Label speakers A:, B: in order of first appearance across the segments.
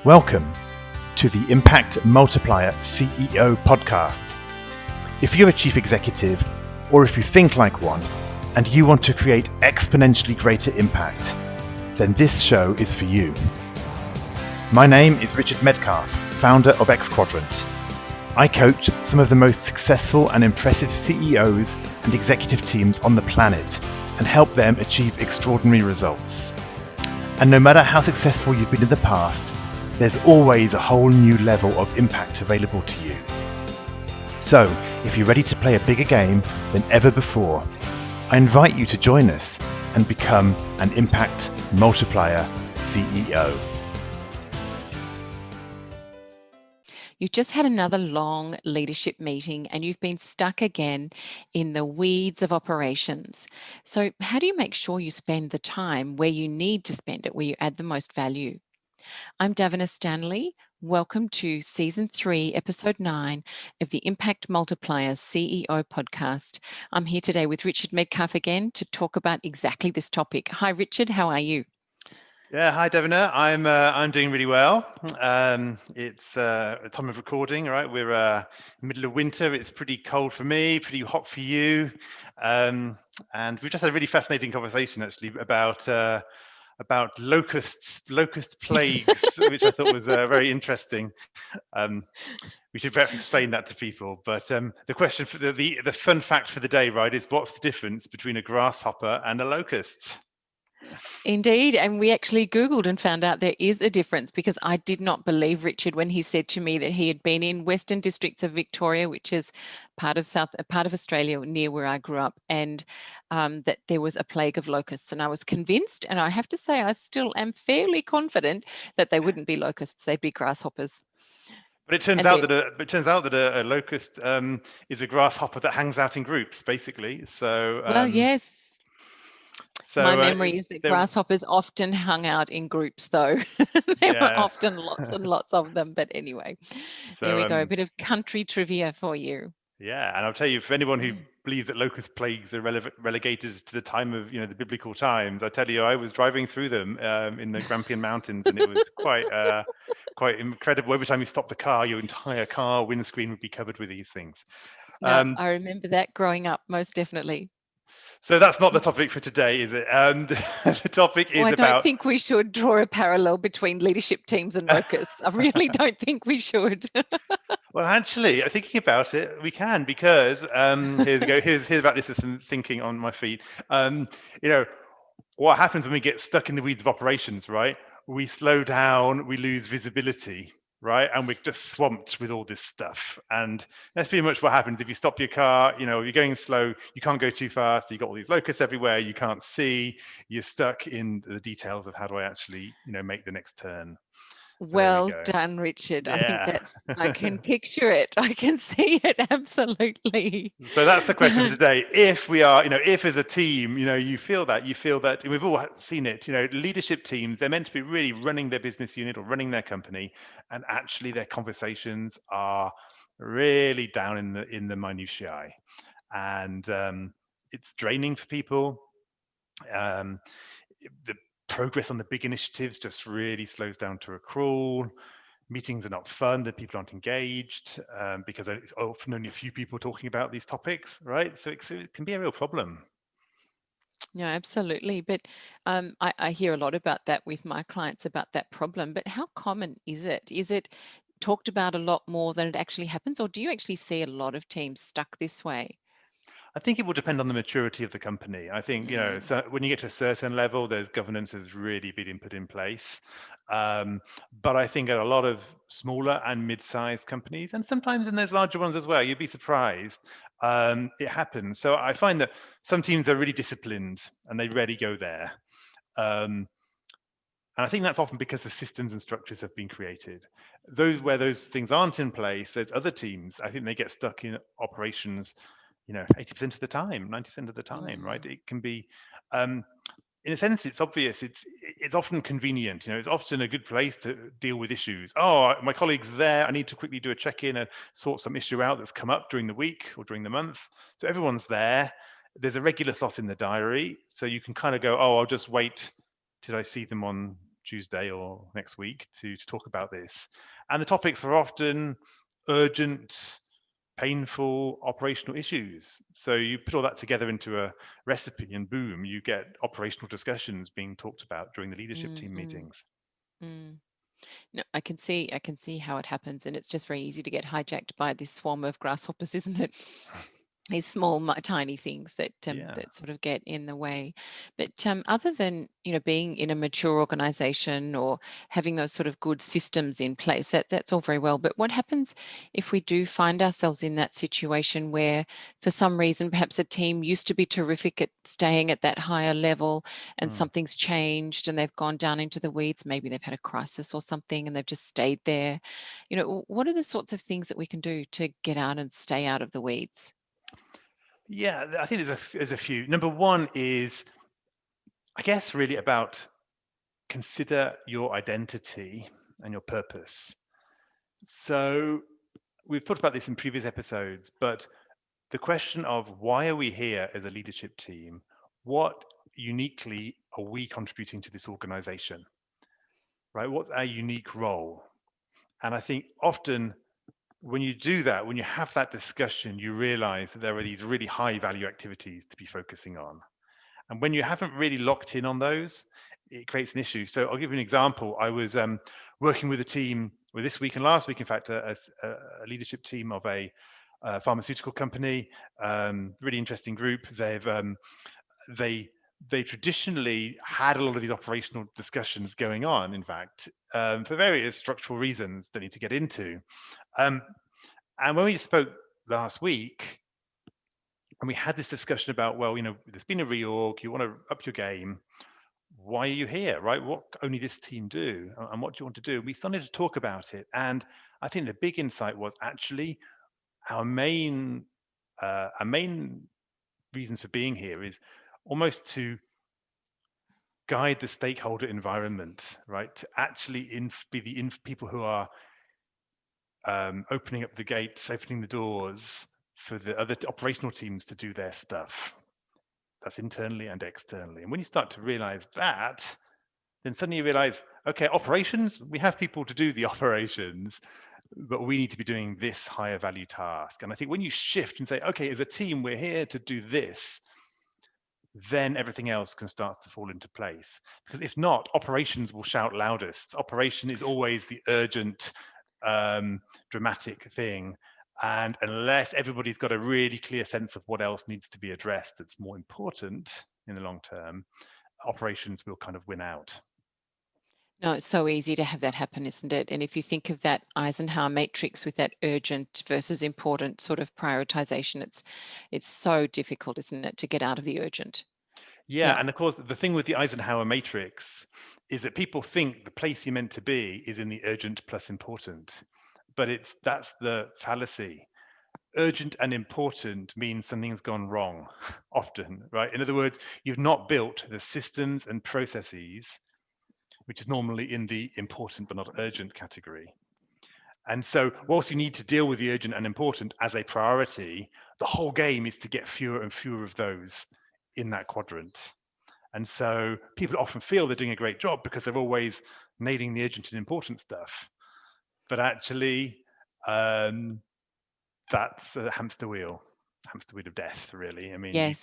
A: Welcome to the Impact Multiplier CEO podcast. If you're a chief executive, or if you think like one, and you want to create exponentially greater impact, then this show is for you. My name is Richard Medcalf, founder of X Quadrant. I coach some of the most successful and impressive CEOs and executive teams on the planet and help them achieve extraordinary results. And no matter how successful you've been in the past, there's always a whole new level of impact available to you. So, if you're ready to play a bigger game than ever before, I invite you to join us and become an Impact Multiplier CEO.
B: You've just had another long leadership meeting and you've been stuck again in the weeds of operations. So how do you make sure you spend the time where you need to spend it, where you add the most value? I'm Davina Stanley. Welcome to Season 3, Episode 9 of the Impact Multiplier CEO podcast. I'm here today with Richard Medcalf again to talk about exactly this topic. Hi, Richard. How are you?
A: Yeah, hi Davina. I'm doing really well. It's a time of recording, right? We're middle of winter. It's pretty cold for me, pretty hot for you, and we've just had a really fascinating conversation actually about locust plagues, which I thought was very interesting. We should perhaps explain that to people. But the question for the fun fact for the day, right, is what's the difference between a grasshopper and a locust?
B: Indeed. And we actually Googled and found out there is a difference, because I did not believe Richard when he said to me that he had been in Western Districts of Victoria, which is part of Australia near where I grew up, and that there was a plague of locusts. And I was convinced, and I have to say I still am fairly confident that they wouldn't be locusts, they'd be grasshoppers.
A: But it turns out that a locust is a grasshopper that hangs out in groups, basically. So
B: well, yes. My
A: so
B: memory is that grasshoppers often hung out in groups, though. There were often lots and lots of them. But anyway, there we go. A bit of country trivia for you.
A: Yeah, and I'll tell you, for anyone who believes that locust plagues are relegated to the time of the biblical times, I tell you, I was driving through them in the Grampian Mountains, and it was quite incredible. Every time you stopped the car, your entire car windscreen would be covered with these things.
B: No, I remember that growing up, most definitely.
A: So that's not the topic for today, is it? The topic is
B: I don't think we should draw a parallel between leadership teams and locusts. I really don't think we should.
A: Well, actually, thinking about it, we can, because here we go. Here's about this is some thinking on my feet. What happens when we get stuck in the weeds of operations, right? We slow down, we lose visibility, right? And we're just swamped with all this stuff. And that's pretty much what happens if you stop your car. You're going slow, you can't go too fast, you've got all these locusts everywhere, you can't see, you're stuck in the details of how do I actually, make the next turn.
B: Well done, Richard.
A: Yeah.
B: I can picture it. I can see it, absolutely.
A: So that's the question for today. If we are, if as a team, you feel that, and we've all seen it, leadership teams, they're meant to be really running their business unit or running their company, and actually their conversations are really down in the minutiae, and it's draining for people. The progress on the big initiatives just really slows down to a crawl. Meetings are not fun, the people aren't engaged, because it's often only a few people talking about these topics, right? So it can be a real problem.
B: No, absolutely. But I hear a lot about that with my clients, about that problem. But how common is it? Is it talked about a lot more than it actually happens? Or do you actually see a lot of teams stuck this way?
A: I think it will depend on the maturity of the company. I think, so when you get to a certain level, there's governance has really been put in place. But I think at a lot of smaller and mid-sized companies, and sometimes in those larger ones as well, you'd be surprised, it happens. So I find that some teams are really disciplined and they rarely go there. And I think that's often because the systems and structures have been created. Where those things aren't in place, there's other teams, I think they get stuck in operations 80% of the time, 90% of the time, right? It can be, in a sense, it's obvious. It's often convenient. It's often a good place to deal with issues. Oh, my colleague's there. I need to quickly do a check-in and sort some issue out that's come up during the week or during the month. So everyone's there. There's a regular slot in the diary, so you can kind of go, oh, I'll just wait till I see them on Tuesday or next week to talk about this. And the topics are often urgent, painful operational issues. So you put all that together into a recipe and boom, you get operational discussions being talked about during the leadership
B: Mm,
A: team
B: mm,
A: meetings.
B: mm. No, I can see how it happens, and it's just very easy to get hijacked by this swarm of grasshoppers, isn't it? These small, tiny things that
A: Yeah.
B: that sort of get in the way. But other than being in a mature organisation or having those sort of good systems in place, that's all very well. But what happens if we do find ourselves in that situation where, for some reason, perhaps a team used to be terrific at staying at that higher level, and
A: Mm.
B: something's changed and they've gone down into the weeds? Maybe they've had a crisis or something, and they've just stayed there. What are the sorts of things that we can do to get out and stay out of the weeds?
A: Yeah, I think there's a few. Number one is, I guess, really about consider your identity and your purpose. So we've talked about this in previous episodes, but the question of why are we here as a leadership team? What uniquely are we contributing to this organization? Right? What's our unique role? And I think often when you do that, when you have that discussion, you realize that there are these really high value activities to be focusing on. And when you haven't really locked in on those, it creates an issue. So I'll give you an example. I was working with a team this week and last week, in fact, a leadership team of a pharmaceutical company, really interesting group. They they traditionally had a lot of these operational discussions going on, in fact, for various structural reasons that I need to get into. Um, and when we spoke last week, and we had this discussion about, well, there's been a reorg, you want to up your game. Why are you here, right? What only this team do, and what do you want to do? We started to talk about it, and I think the big insight was actually our main reasons for being here is almost to guide the stakeholder environment, right? To actually be the people who are opening up the gates, opening the doors for the other operational teams to do their stuff. That's internally and externally. And when you start to realize that, then suddenly you realize, okay, operations, we have people to do the operations, but we need to be doing this higher value task. And I think when you shift and say, okay, as a team, we're here to do this, then everything else can start to fall into place. Because if not, operations will shout loudest. Operation is always the urgent, dramatic thing. And unless everybody's got a really clear sense of what else needs to be addressed that's more important in the long term, operations will kind of win out.
B: No, it's so easy to have that happen, isn't it? And if you think of that Eisenhower matrix with that urgent versus important sort of prioritization, it's so difficult, isn't it, to get out of the urgent?
A: Yeah,
B: Yeah.
A: and of course, the thing with the Eisenhower matrix is that people think the place you're meant to be is in the urgent plus important, but that's the fallacy. Urgent and important means something's gone wrong often, right? In other words, you've not built the systems and processes, which is normally in the important but not urgent category. And so, whilst you need to deal with the urgent and important as a priority, the whole game is to get fewer and fewer of those in that quadrant. And so people often feel they're doing a great job because they're always nailing the urgent and important stuff. But actually, um, that's a hamster wheel of death, really. I mean,
B: Yes.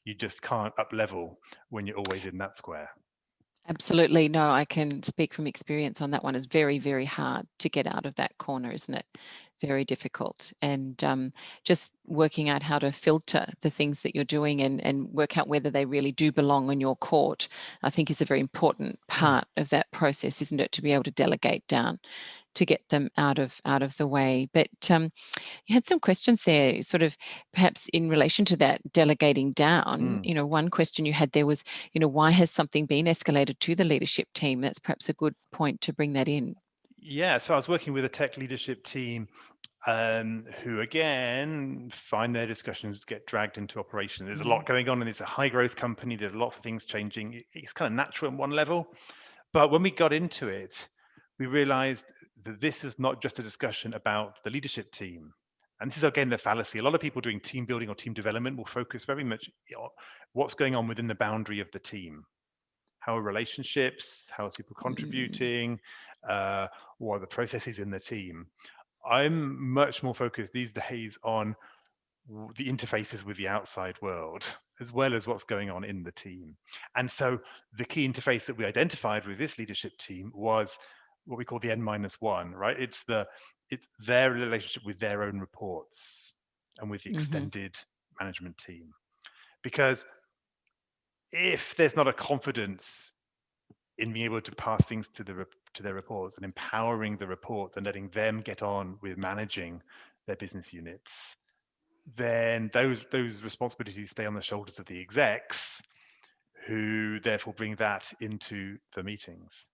A: you just can't up level when you're always in that square.
B: Absolutely. No, I can speak from experience on that one. It's very, very hard to get out of that corner, isn't it? Very difficult. And just working out how to filter the things that you're doing and work out whether they really do belong in your court, I think is a very important part of that process, isn't it? To be able to delegate down to get them out of the way. But you had some questions there, sort of perhaps in relation to that delegating down.
A: Mm.
B: One question you had there was, why has something been escalated to the leadership team? That's perhaps a good point to bring that in.
A: Yeah, so I was working with a tech leadership team who, again, find their discussions get dragged into operation. There's a
B: Mm.
A: lot going on, and it's a high growth company. There's lots of things changing. It's kind of natural on one level. But when we got into it, we realized that this is not just a discussion about the leadership team. And this is again the fallacy. A lot of people doing team building or team development will focus very much on what's going on within the boundary of the team. How are relationships? How is people
B: Mm,
A: contributing? What are the processes in the team? I'm much more focused these days on the interfaces with the outside world, as well as what's going on in the team. And so the key interface that we identified with this leadership team was what we call the N-1, right? It's their relationship with their own reports and with the
B: mhm,
A: extended management team. Because if there's not a confidence in being able to pass things to their reports and empowering the report and letting them get on with managing their business units, then those responsibilities stay on the shoulders of the execs, who therefore bring that into the meetings.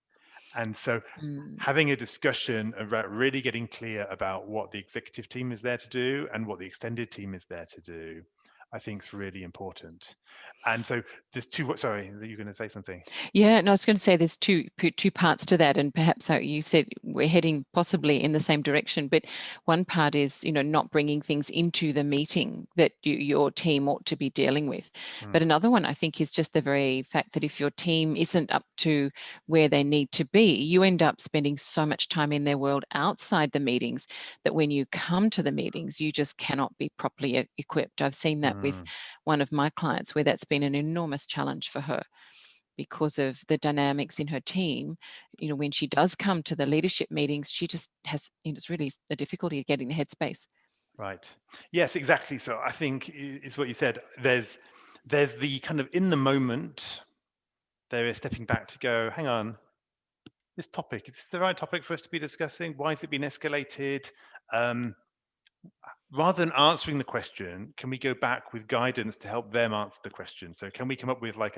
A: And so
B: mm.
A: having a discussion about really getting clear about what the executive team is there to do and what the extended team is there to do, I think is really important. And so there's two, sorry, you're going to say something.
B: Yeah, no, I was going to say there's two parts to that, and perhaps you said we're heading possibly in the same direction. But one part is, not bringing things into the meeting that your team ought to be dealing with.
A: Mm,
B: But another one, I think, is just the very fact that if your team isn't up to where they need to be, you end up spending so much time in their world outside the meetings that when you come to the meetings, you just cannot be properly equipped. I've seen that with
A: mm,
B: one of my clients where that's been an enormous challenge for her because of the dynamics in her team. When she does come to the leadership meetings, she just has, it's really a difficulty getting the headspace.
A: right. Yes, exactly. So I think it's what you said. There's the kind of in the moment, there is stepping back to go, hang on, this topic, is this the right topic for us to be discussing? Why has it been escalated? Um, Rather than answering the question, can we go back with guidance to help them answer the question? So can we come up with like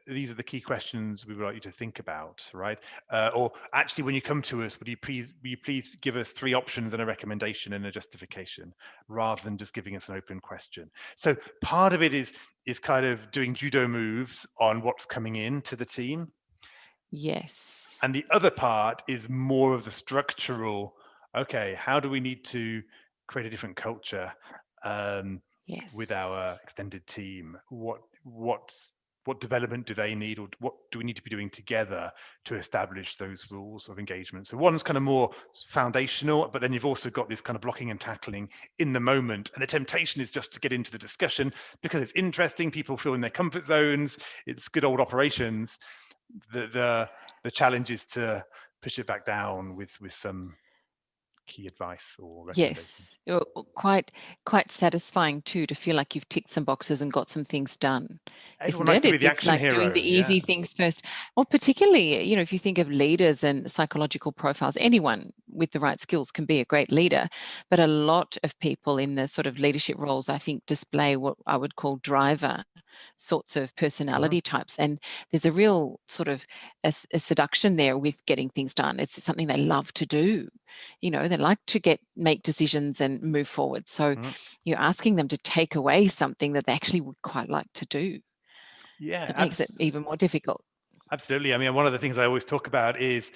A: these are the key questions we would like you to think about, right? Or actually, when you come to us, will you please give us 3 options and a recommendation and a justification, rather than just giving us an open question. So part of it is kind of doing judo moves on what's coming in to the team,
B: Yes.
A: and the other part is more of the structural, okay, how do we need to create a different culture um, with
B: Yes.
A: our extended team? What development do they need, or what do we need to be doing together to establish those rules of engagement? So one's kind of more foundational, but then you've also got this kind of blocking and tackling in the moment. And the temptation is just to get into the discussion because it's interesting, people feel in their comfort zones, it's good old operations. The challenge is to push it back down with some key advice or recommendation.
B: Yes, quite satisfying too to feel like you've ticked some boxes and got some things done,
A: Everyone
B: isn't
A: likes
B: it?
A: to be
B: It's
A: the
B: it's
A: action
B: like doing
A: hero.
B: the
A: Yeah.
B: easy things first. Or particularly, if you think of leaders and psychological profiles, anyone with the right skills can be a great leader, but a lot of people in the sort of leadership roles, I think, display what I would call driver sorts of
A: Mhm.
B: personality types. And there's a real sort of a seduction there with getting things done. It's something they love to do. They like to make decisions and move forward. So
A: Mhm.
B: you're asking them to take away something that they actually would quite like to do.
A: Yeah,
B: It makes it even more difficult.
A: absolutely. I mean, one of the things I always talk about is,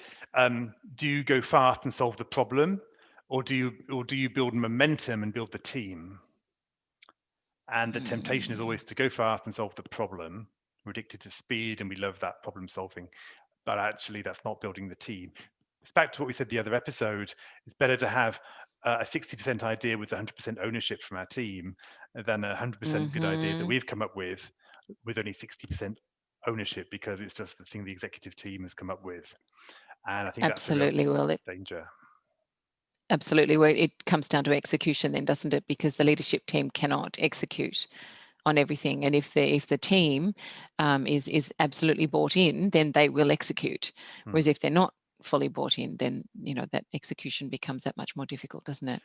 A: do you go fast and solve the problem, or do you build momentum and build the team? And the temptation is
B: Mm,
A: always to go fast and solve the problem. We're addicted to speed, and we love that problem solving, but actually that's not building the team. It's back to what we said the other episode. It's better to have a 60% idea with 100% ownership from our team than a 100% good idea that
B: mhm.
A: we've come up with only 60% ownership because it's just the thing the executive team has come up with. And I think that's a real
B: Absolutely. Well,
A: danger.
B: absolutely. Well, it comes down to execution then, doesn't it? Because the leadership team cannot execute on everything. And if the team is absolutely bought in, then they will execute.
A: Hmm.
B: Whereas if they're not fully bought in, then that execution becomes that much more difficult, doesn't it?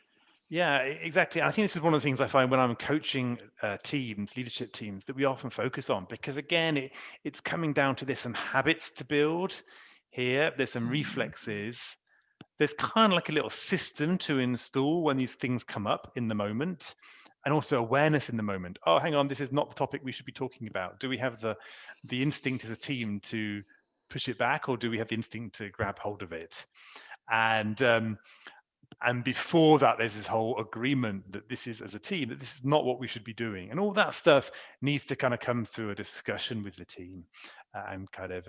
A: Yeah, exactly. I think this is one of the things I find when I'm coaching teams, leadership teams, that we often focus on, because again, it's coming down to there's some habits to build here, there's some
B: Mm,
A: reflexes, there's kind of like a little system to install when these things come up in the moment, and also awareness in the moment. Oh, hang on, this is not the topic we should be talking about. Do we have the instinct as a team to push it back, or do we have the instinct to grab hold of it? And And before that, there's this whole agreement that this is, as a team, that this is not what we should be doing. And all that stuff needs to kind of come through a discussion with the team. And kind of,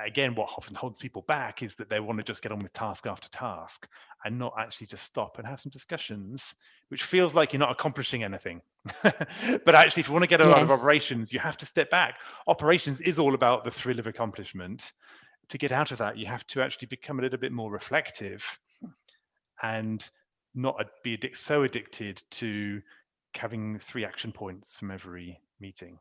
A: again, what often holds people back is that they want to just get on with task after task and not actually just stop and have some discussions, which feels like you're not accomplishing anything. But actually, if you want to get out of
B: Yes.
A: operations, you have to step back. Operations is all about the thrill of accomplishment. To get out of that, you have to actually become a little bit more reflective and not be so addicted to having 3 action points from every meeting.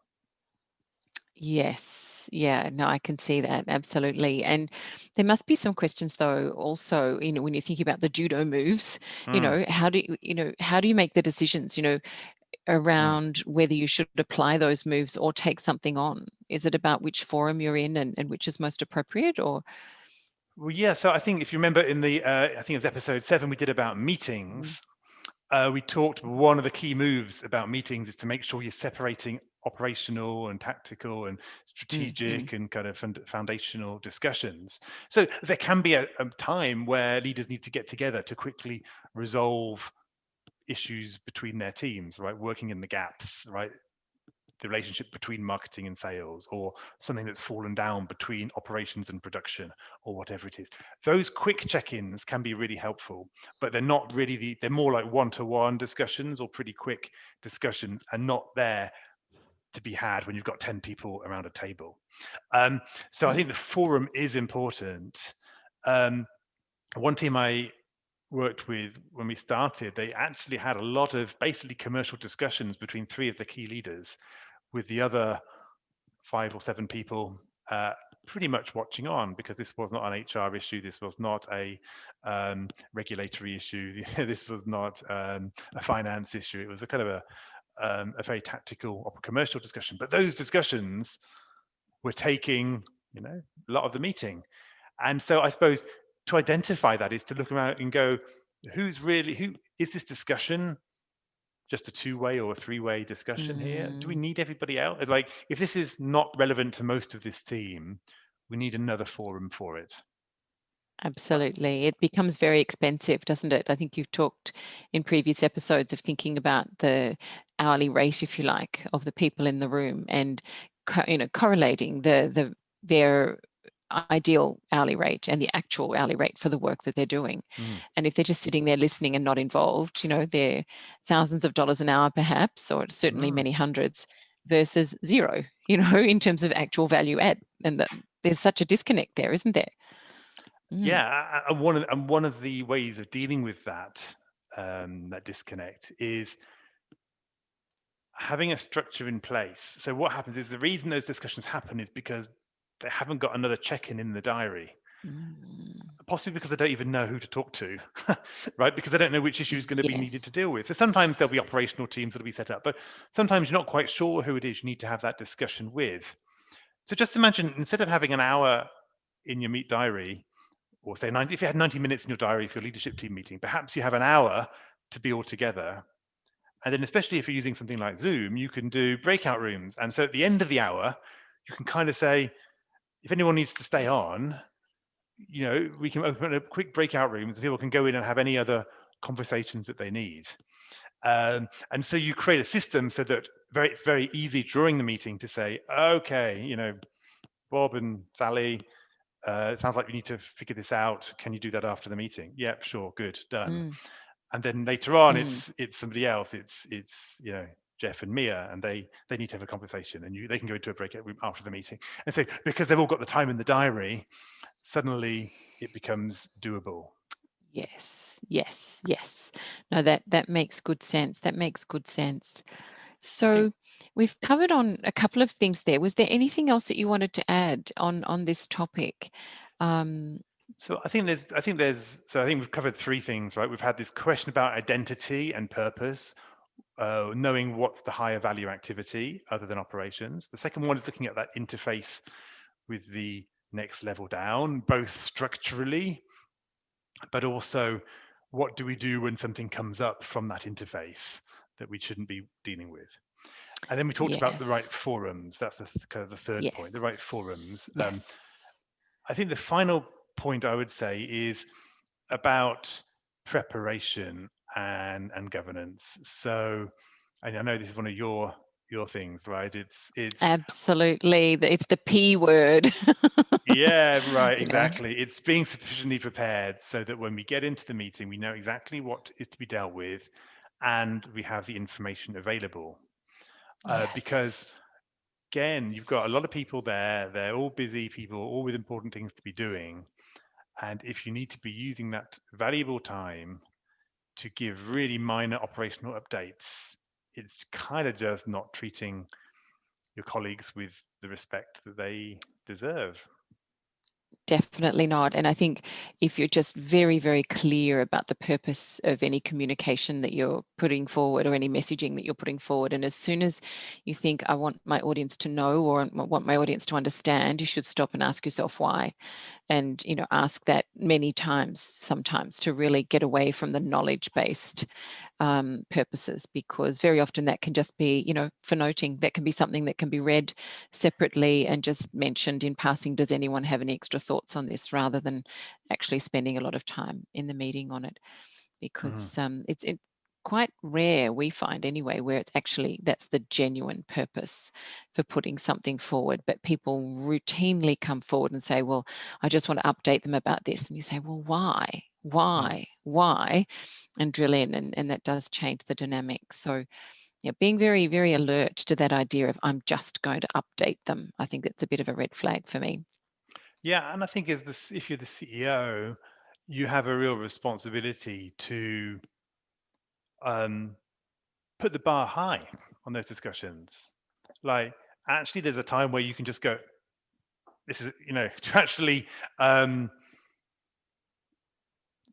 B: Yes. Yeah. No, I can see that. Absolutely. And there must be some questions though, also, when you're thinking about the judo moves,
A: Mm,
B: how do you make the decisions,
A: mm.
B: around whether you should apply those moves or take something on? Is it about which forum you're in and which is most appropriate, or?
A: Well, yeah. So I think if you remember in the, I think it was episode 7 we did about
B: Mm,
A: meetings. We talked one of the key moves about meetings is to make sure you're separating operational and tactical and
B: mm, mm,
A: strategic and kind of foundational discussions. So there can be a time where leaders need to get together to quickly resolve issues between their teams, right? Working in the gaps, right? The relationship between marketing and sales, or something that's fallen down between operations and production, or whatever it is. Those quick check-ins can be really helpful, but they're not really they're more like one-to-one discussions or pretty quick discussions, and not there to be had when you've got 10 people around a table. So I think the
B: yes.
A: forum is important. Um, One team I worked with when we started, they actually had a lot of basically commercial discussions between 3 of the key leaders, with the other 5 or 7 people pretty much watching on, because this was not an HR issue, this was not a regulatory issue, this was not a finance issue. It was a kind of a very tactical or commercial discussion. But those discussions were taking, a lot of the meeting. And so I suppose to identify that is to look around and go, who is this discussion just a 2-way or a 3-way discussion here? Do we
B: Mm.
A: need everybody else? Like, if this is not relevant to most of this team, we need another forum for it.
B: Absolutely. It becomes very expensive, doesn't it? I think you've talked in previous episodes of thinking about the hourly rate, if you like, of the people in the room and correlating their ideal hourly rate and the actual hourly rate for the work that they're doing.
A: Mm.
B: And if they're just sitting there listening and not involved, they're thousands of dollars an hour perhaps, or certainly
A: Mm.
B: many hundreds, versus zero, in terms of actual value add. And there's such a disconnect there, isn't there? Mm.
A: Yeah, and one of the ways of dealing with that disconnect is having a structure in place. So what happens is the reason those discussions happen is because they haven't got another check-in in the diary.
B: Mm.
A: Possibly because they don't even know who to talk to, right? Because they don't know which issue is going to be needed to deal with. So
B: Yes.
A: sometimes there'll be operational teams that'll be set up, but sometimes you're not quite sure who it is you need to have that discussion with. So just imagine, instead of having an hour in your meet diary, or say 90, if you had 90 minutes in your diary for your leadership team meeting, perhaps you have an hour to be all together. And then, especially if you're using something like Zoom, you can do breakout rooms. And so at the end of the hour, you can kind of say, if anyone needs to stay on, we can open up quick breakout rooms and people can go in and have any other conversations that they need. And so you create a system so that it's very easy during the meeting to say, okay, Bob and Sally, it sounds like we need to figure this out. Can you do that after the meeting? Yep, sure, good, done.
B: Mm.
A: And then later on,
B: Mm.
A: it's somebody else. It's Jeff and Mia, and they need to have a conversation, and they can go into a breakout room after the meeting. And so because they've all got the time in the diary, suddenly it becomes doable.
B: Yes, yes, yes. No, that makes good sense. That makes good sense.
A: I think
B: So we've covered on a couple of things there. Was there anything else that you wanted to add on this topic? Um,
A: so. I think we've covered 3 things, right? We've had this question about identity and purpose, knowing what's the higher value activity other than operations. The second one is looking at that interface with the next level down, both structurally, but also what do we do when something comes up from that interface that we shouldn't be dealing with. And then we talked about the right
B: yes,
A: forums. That's kind of the third
B: yes,
A: point, the right forums.
B: yes.
A: I think the final point I would say is about preparation and governance. So, and I know this is one of your things, right? It's
B: Absolutely. It's the P word.
A: yeah, right,
B: You know,
A: exactly. It's being sufficiently prepared so that when we get into the meeting, we know exactly what is to be dealt with, and we have the information available.
B: yes.
A: Because again, you've got a lot of people there. They're all busy people, all with important things to be doing. And if you need to be using that valuable time to give really minor operational updates, it's kind of just not treating your colleagues with the respect that they deserve.
B: Definitely not. And I think if you're just very, very clear about the purpose of any communication that you're putting forward or any messaging that you're putting forward, and as soon as you think, I want my audience to know or I want my audience to understand, you should stop and ask yourself why. And ask that many times sometimes to really get away from the knowledge-based purposes, because very often that can just be for noting. That can be something that can be read separately and just mentioned in passing. Does anyone have any extra thoughts on this, rather than actually spending a lot of time in the meeting on it,
A: Mhm.
B: because it's quite rare, we find anyway, where it's actually that's the genuine purpose for putting something forward. But people routinely come forward and say, well, I just want to update them about this. And you say, well, why?
A: Mm.
B: Why? And drill in, and that does change the dynamic. So yeah, being very, very alert to that idea of I'm just going to update them, I think that's a bit of a red flag for me.
A: Yeah, and I think if you're the CEO, you have a real responsibility to um, put the bar high on those discussions. Like, actually, there's a time where you can just go, this is, to actually, um,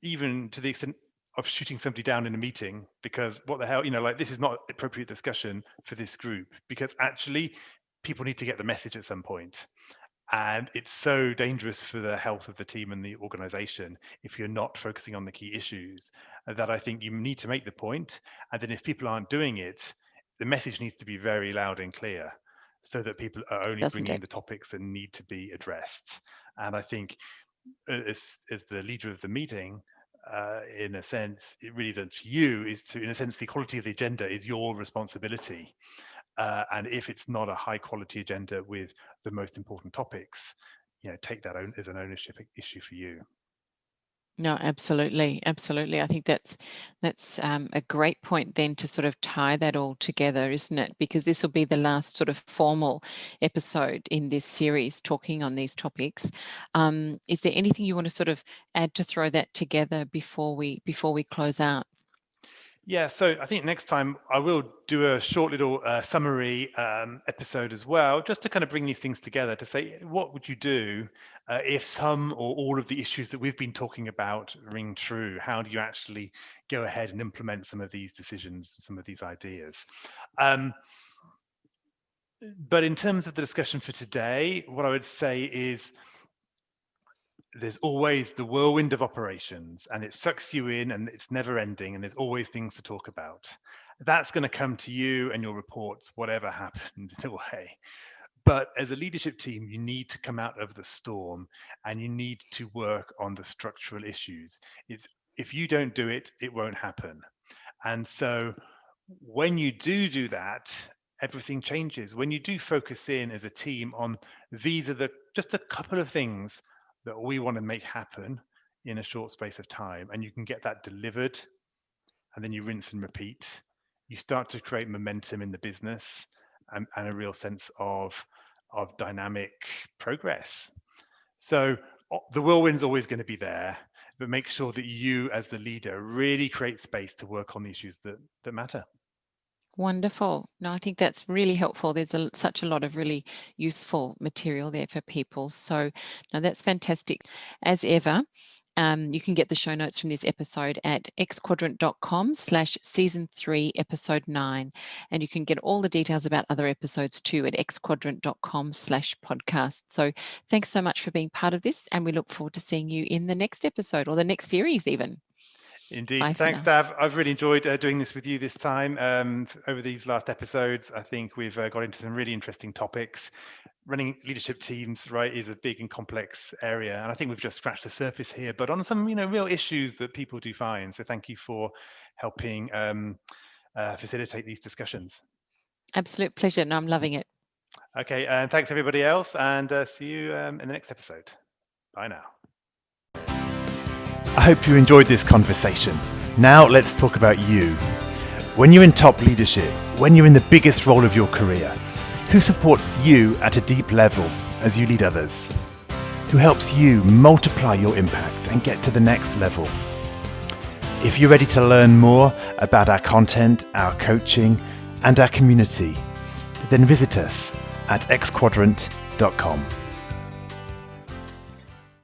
A: even to the extent of shooting somebody down in a meeting because what the hell, like this is not appropriate discussion for this group because actually people need to get the message at some point. And it's so dangerous for the health of the team and the organization if you're not focusing on the key issues that I think you need to make the point. And then if people aren't doing it, the message needs to be very loud and clear so that people are only
B: Doesn't
A: bringing
B: it?
A: the topics that need to be addressed. And I think as the leader of the meeting, in a sense, it really is up to you. Is to, in a sense, the quality of the agenda is your responsibility. And if it's not a high quality agenda with the most important topics, take that as an ownership issue for you.
B: No, absolutely, absolutely. I think that's a great point then to sort of tie that all together, isn't it? Because this will be the last sort of formal episode in this series talking on these topics. Is there anything you want to sort of add to throw that together before we close out?
A: Yeah, so I think next time I will do a short little summary episode as well, just to kind of bring these things together to say, what would you do if some or all of the issues that we've been talking about ring true? How do you actually go ahead and implement some of these decisions, some of these ideas? Um, but in terms of the discussion for today, what I would say is there's always the whirlwind of operations and it sucks you in and it's never ending and there's always things to talk about. That's going to come to you and your reports, whatever happens in a way. But as a leadership team, you need to come out of the storm and you need to work on the structural issues. It's if you don't do it, it won't happen. And so when you do that, everything changes. When you do focus in as a team on these are the just a couple of things that we want to make happen in a short space of time, and you can get that delivered, and then you rinse and repeat, you start to create momentum in the business and a real sense of dynamic progress. So the whirlwind's always going to be there, but make sure that you as the leader really create space to work on the issues that matter.
B: Wonderful. No, I think that's really helpful. There's such a lot of really useful material there for people. So, no, that's fantastic. As ever, you can get the show notes from this episode at xquadrant.com/season 3, episode 9. And you can get all the details about other episodes too at xquadrant.com/podcast. So, thanks so much for being part of this. And we look forward to seeing you in the next episode or the next series, even.
A: Indeed.
B: Bye for
A: Thanks,
B: now.
A: Dav. I've really enjoyed doing this with you this time. Over these last episodes, I think we've got into some really interesting topics. Running leadership teams, right, is a big and complex area, and I think we've just scratched the surface here, but on some, real issues that people do find. So thank you for helping facilitate these discussions.
B: Absolute pleasure. No, I'm loving it.
A: Okay, and thanks everybody else, and see you in the next episode. Bye now. I hope you enjoyed this conversation. Now let's talk about you. When you're in top leadership, when you're in the biggest role of your career, who supports you at a deep level as you lead others? Who helps you multiply your impact and get to the next level? If you're ready to learn more about our content, our coaching, and our community, then visit us at xquadrant.com.